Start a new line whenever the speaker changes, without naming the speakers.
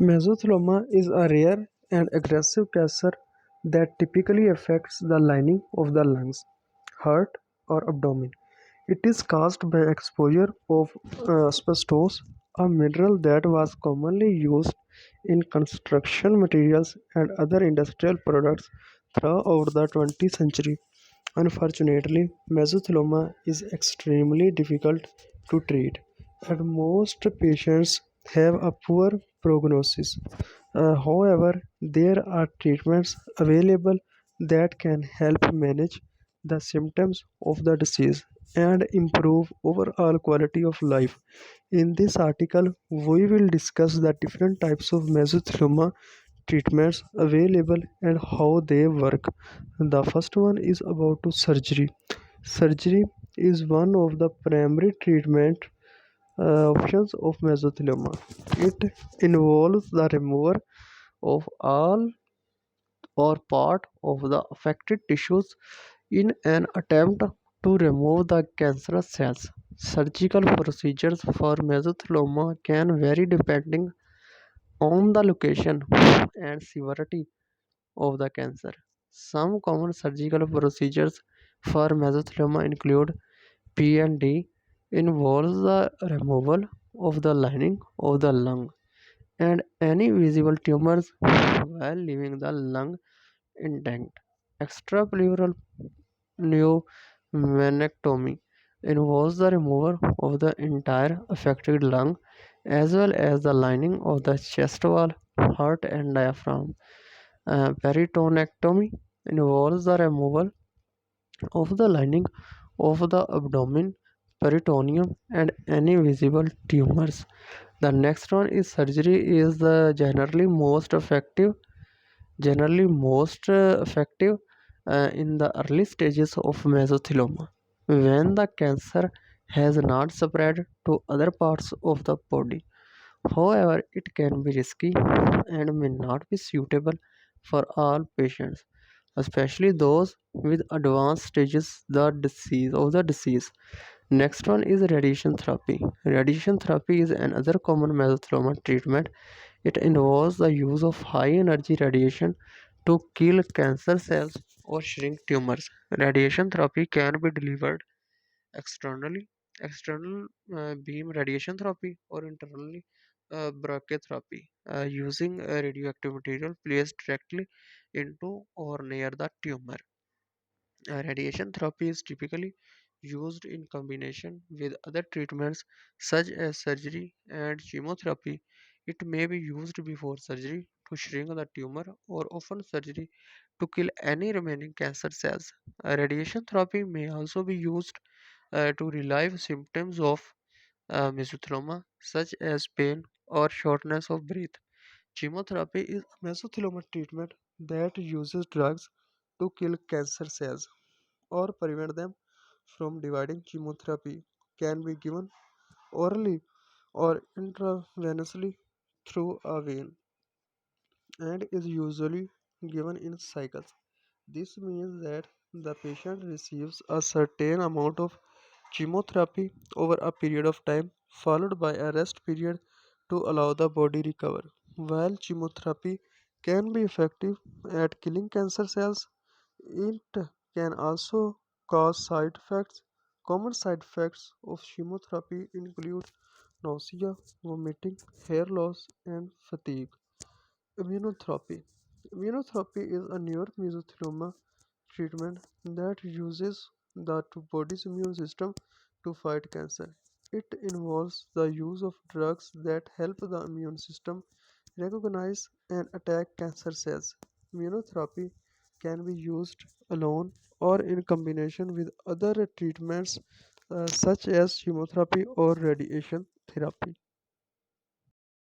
Mesothelioma is a rare and aggressive cancer that typically affects the lining of the lungs, heart, or abdomen. It is caused by exposure of asbestos, a mineral that was commonly used in construction materials and other industrial products throughout the 20th century. Unfortunately, mesothelioma is extremely difficult to treat, and most patients have a poor prognosis. However, there are treatments available that can help manage the symptoms of the disease and improve overall quality of life. In this article, we will discuss the different types of mesothelioma treatments available and how they work. The first one is about to surgery. Surgery is one of the primary treatment options of mesothelioma. It involves the removal of all or part of the affected tissues in an attempt to remove the cancerous cells. Surgical procedures for mesothelioma can vary depending on the location and severity of the cancer. Some common surgical procedures for mesothelioma include P&D, involves the removal of the lining of the lung and any visible tumors while leaving the lung intact. Extrapleural pneumonectomy involves the removal of the entire affected lung as well as the lining of the chest wall, heart, and diaphragm. Peritonectomy involves the removal of the lining of the abdomen, peritoneum, and any visible tumors. The next one is surgery is the generally most effective in the early stages of mesothelioma when the cancer has not spread to other parts of the body. However, it can be risky and may not be suitable for all patients, especially those with advanced stages the disease. Next one is radiation therapy. Radiation therapy is another common mesothelioma treatment. It involves the use of high energy radiation to kill cancer cells or shrink tumors. Radiation therapy can be delivered externally, external beam radiation therapy, or internally brachytherapy using a radioactive material placed directly into or near the tumor. Radiation therapy is typically used in combination with other treatments such as surgery and chemotherapy. It may be used before surgery to shrink the tumor or often surgery to kill any remaining cancer cells. Radiation therapy may also be used to relieve symptoms of mesothelioma such as pain or shortness of breath. Chemotherapy is a mesothelioma treatment that uses drugs to kill cancer cells or prevent them from dividing. Chemotherapy can be given orally or intravenously through a vein and is usually given in cycles. This means that the patient receives a certain amount of chemotherapy over a period of time, followed by a rest period to allow the body recover. While chemotherapy can be effective at killing cancer cells, it can also cause side effects. Common side effects of chemotherapy include nausea, vomiting, hair loss, and fatigue. Immunotherapy. Immunotherapy is a newer mesothelioma treatment that uses the body's immune system to fight cancer. It involves the use of drugs that help the immune system recognize and attack cancer cells. Immunotherapy can be used alone or in combination with other treatments such as chemotherapy or radiation therapy.